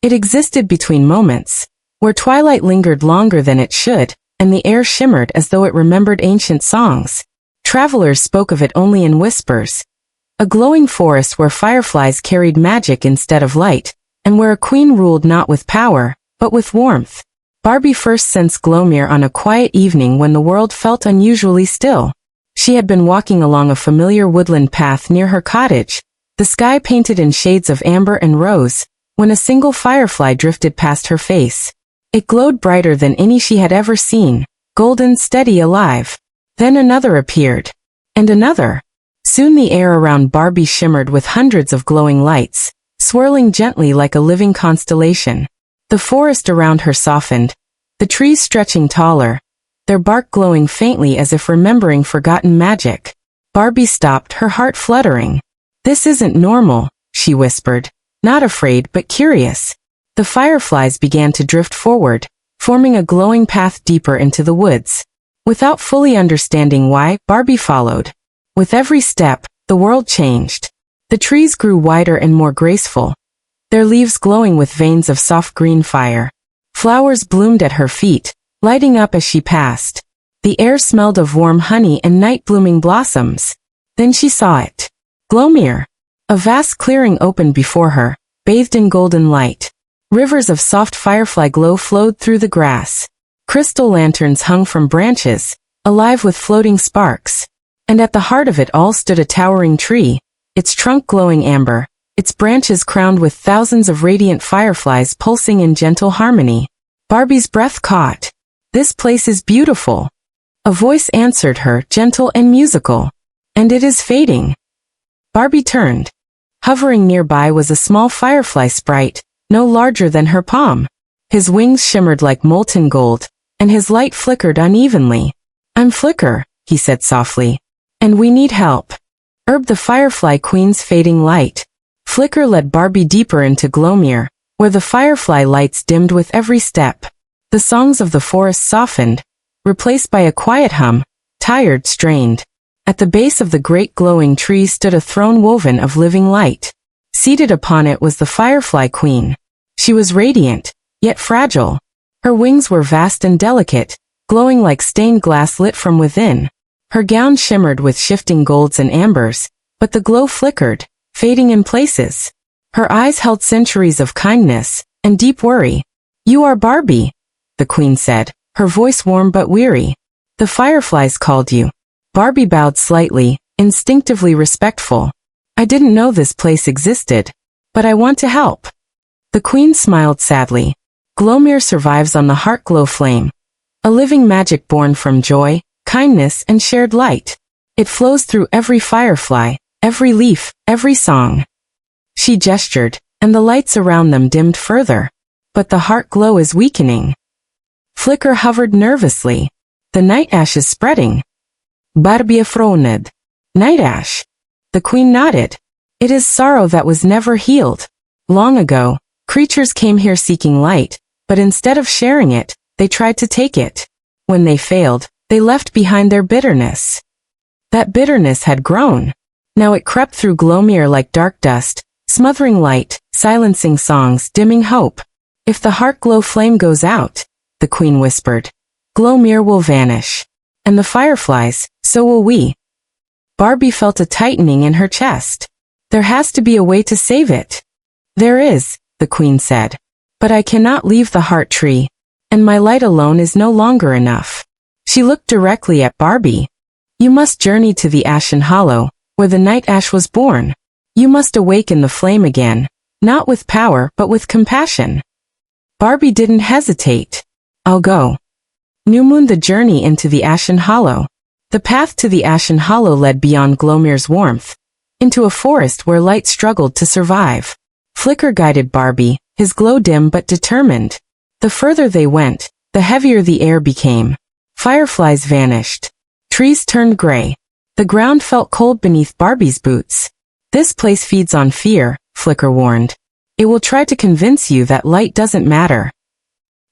It existed between moments, where twilight lingered longer than it should, and the air shimmered as though it remembered ancient songs. Travelers spoke of it only in whispers. A glowing forest where fireflies carried magic instead of light, and where a queen ruled not with power, but with warmth. Barbie first sensed Glowmere on a quiet evening when the world felt unusually still. She had been walking along a familiar woodland path near her cottage, the sky painted in shades of amber and rose, when a single firefly drifted past her face. It glowed brighter than any she had ever seen, golden, steady, alive. Then another appeared. And another. Soon the air around Barbie shimmered with hundreds of glowing lights, swirling gently like a living constellation. The forest around her softened, the trees stretching taller, their bark glowing faintly as if remembering forgotten magic. Barbie stopped, her heart fluttering. "This isn't normal," she whispered, not afraid but curious. The fireflies began to drift forward, forming a glowing path deeper into the woods. Without fully understanding why, Barbie followed. With every step, the world changed. The trees grew wider and more graceful, their leaves glowing with veins of soft green fire. Flowers bloomed at her feet, lighting up as she passed. The air smelled of warm honey and night-blooming blossoms. Then she saw it. Glowmere. A vast clearing opened before her, bathed in golden light. Rivers of soft firefly glow flowed through the grass. Crystal lanterns hung from branches, alive with floating sparks. And at the heart of it all stood a towering tree, its trunk glowing amber, its branches crowned with thousands of radiant fireflies pulsing in gentle harmony. Barbie's breath caught. "This place is beautiful." A voice answered her, gentle and musical. "And it is fading." Barbie turned. Hovering nearby was a small firefly sprite, no larger than her palm. His wings shimmered like molten gold, and his light flickered unevenly. "I'm Flicker," he said softly. "And we need help." The Firefly Queen's fading light. Flicker led Barbie deeper into Glowmere, where the firefly lights dimmed with every step. The songs of the forest softened, replaced by a quiet hum, tired, strained. At the base of the great glowing tree stood a throne woven of living light. Seated upon it was the Firefly Queen. She was radiant, yet fragile. Her wings were vast and delicate, glowing like stained glass lit from within. Her gown shimmered with shifting golds and ambers, but the glow flickered, fading in places. Her eyes held centuries of kindness and deep worry. "You are Barbie," the queen said, her voice warm but weary. "The fireflies called you." Barbie bowed slightly, instinctively respectful. "I didn't know this place existed, but I want to help." The queen smiled sadly. "Glowmere survives on the Heartglow Flame, a living magic born from joy, kindness, and shared light. It flows through every firefly, every leaf, every song." She gestured, and the lights around them dimmed further. "But the heart glow is weakening." Flicker hovered nervously. "The night ash is spreading." Barbie frowned. "Night ash?" The queen nodded. "It is sorrow that was never healed. Long ago, creatures came here seeking light, but instead of sharing it, they tried to take it. When they failed, they left behind their bitterness. That bitterness had grown. Now it crept through Glowmere like dark dust, smothering light, silencing songs, dimming hope. "If the Heartglow Flame goes out," the queen whispered, "Glowmere will vanish. And the fireflies, so will we." Barbie felt a tightening in her chest. "There has to be a way to save it." "There is," the queen said. "But I cannot leave the heart tree, and my light alone is no longer enough." She looked directly at Barbie. "You must journey to the Ashen Hollow, where the night ash was born. You must awaken the flame again, not with power but with compassion." Barbie didn't hesitate. "I'll go." New Moon. The journey into the Ashen Hollow. The path to the Ashen Hollow led beyond Glowmere's warmth, into a forest where light struggled to survive. Flicker guided Barbie, his glow dim but determined. The further they went, the heavier the air became. Fireflies vanished. Trees turned gray. The ground felt cold beneath Barbie's boots. "This place feeds on fear," Flicker warned. "It will try to convince you that light doesn't matter."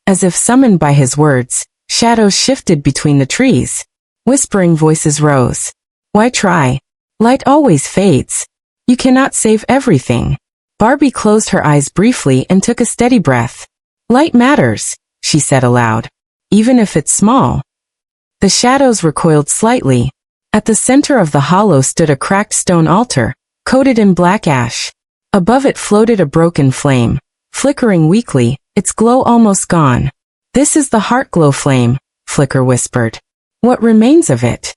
As if summoned by his words, shadows shifted between the trees. Whispering voices rose. "Why try? Light always fades. You cannot save everything." Barbie closed her eyes briefly and took a steady breath. Light matters, she said aloud. Even if it's small. The shadows recoiled slightly. At the center of the hollow stood a cracked stone altar, coated in black ash. Above it floated a broken flame, flickering weakly, its glow almost gone. This is the Heartglow Flame, Flicker whispered. What remains of it?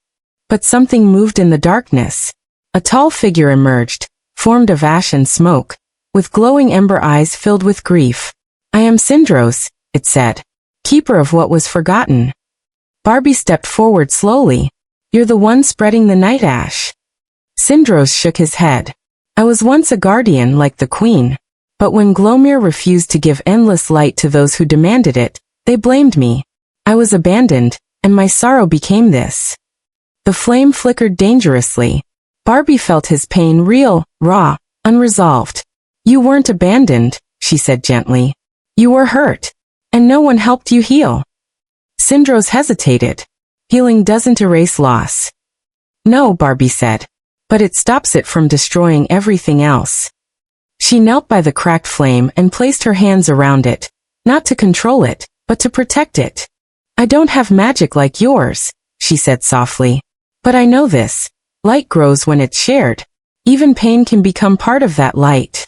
But something moved in the darkness. A tall figure emerged, formed of ash and smoke, with glowing ember eyes filled with grief. I am Syndros, it said, keeper of what was forgotten. Barbie stepped forward slowly. You're the one spreading the night ash. Syndros shook his head. I was once a guardian like the queen, but when Glowmere refused to give endless light to those who demanded it, they blamed me. I was abandoned, and my sorrow became this. The flame flickered dangerously. Barbie felt his pain real, raw, unresolved. You weren't abandoned, she said gently. You were hurt, and no one helped you heal. Syndros hesitated. Healing doesn't erase loss. No, Barbie said. But it stops it from destroying everything else. She knelt by the cracked flame and placed her hands around it, not to control it, but to protect it. I don't have magic like yours, she said softly. But I know this. Light grows when it's shared. Even pain can become part of that light.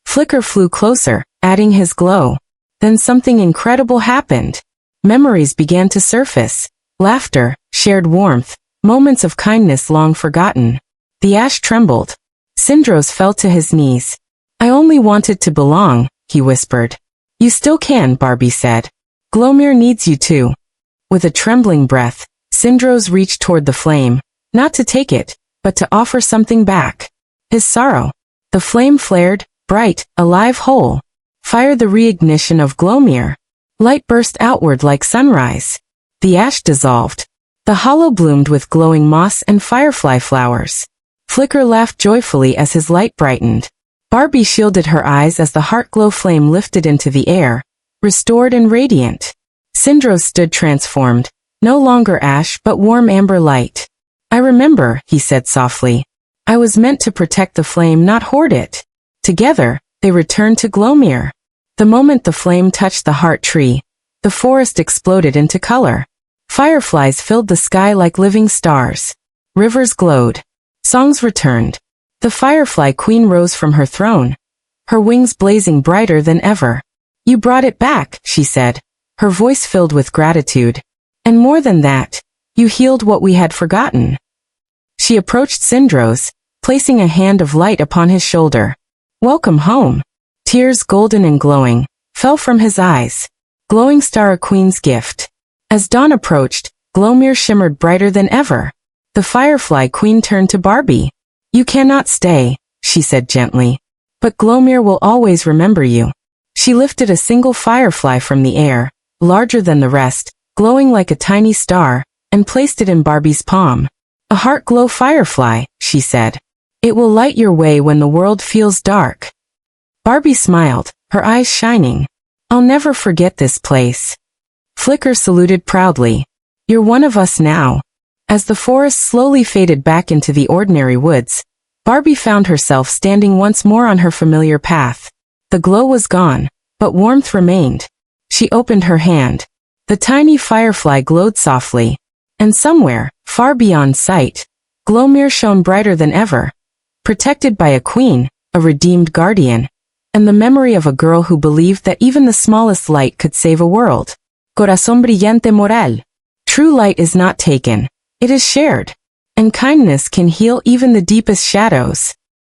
Flicker flew closer, adding his glow. Then something incredible happened. Memories began to surface. Laughter, shared warmth, moments of kindness long forgotten. The ash trembled. Syndros fell to his knees. I only wanted to belong, he whispered. You still can, Barbie said. Glowmere needs you too. With a trembling breath, Syndros reached toward the flame, not to take it, but to offer something back. His sorrow. The flame flared, bright, alive whole. Fire the reignition of Glowmere. Light burst outward like sunrise. The ash dissolved. The hollow bloomed with glowing moss and firefly flowers. Flicker laughed joyfully as his light brightened. Barbie shielded her eyes as the Heartglow Flame lifted into the air, restored and radiant. Syndros stood transformed, no longer ash but warm amber light. I remember, he said softly. I was meant to protect the flame, not hoard it. Together, they returned to Glowmere. The moment the flame touched the heart tree, the forest exploded into color. Fireflies filled the sky like living stars. Rivers glowed. Songs returned. The Firefly Queen rose from her throne, her wings blazing brighter than ever. You brought it back, she said, her voice filled with gratitude. And more than that, you healed what we had forgotten. She approached Syndros, placing a hand of light upon his shoulder. Welcome home. Tears golden and glowing fell from his eyes. Glowing star, a queen's gift. As dawn approached, Glowmere shimmered brighter than ever. The Firefly Queen turned to Barbie. You cannot stay, she said gently. But Glowmere will always remember you. She lifted a single firefly from the air, larger than the rest, glowing like a tiny star, and placed it in Barbie's palm. A Heartglow firefly, she said. It will light your way when the world feels dark. Barbie smiled, her eyes shining. I'll never forget this place. Flicker saluted proudly. You're one of us now. As the forest slowly faded back into the ordinary woods, Barbie found herself standing once more on her familiar path. The glow was gone, but warmth remained. She opened her hand. The tiny firefly glowed softly. And somewhere, far beyond sight, Glowmere shone brighter than ever. Protected by a queen, a redeemed guardian, and the memory of a girl who believed that even the smallest light could save a world. Corazón brillante moral. True light is not taken. It is shared. And kindness can heal even the deepest shadows.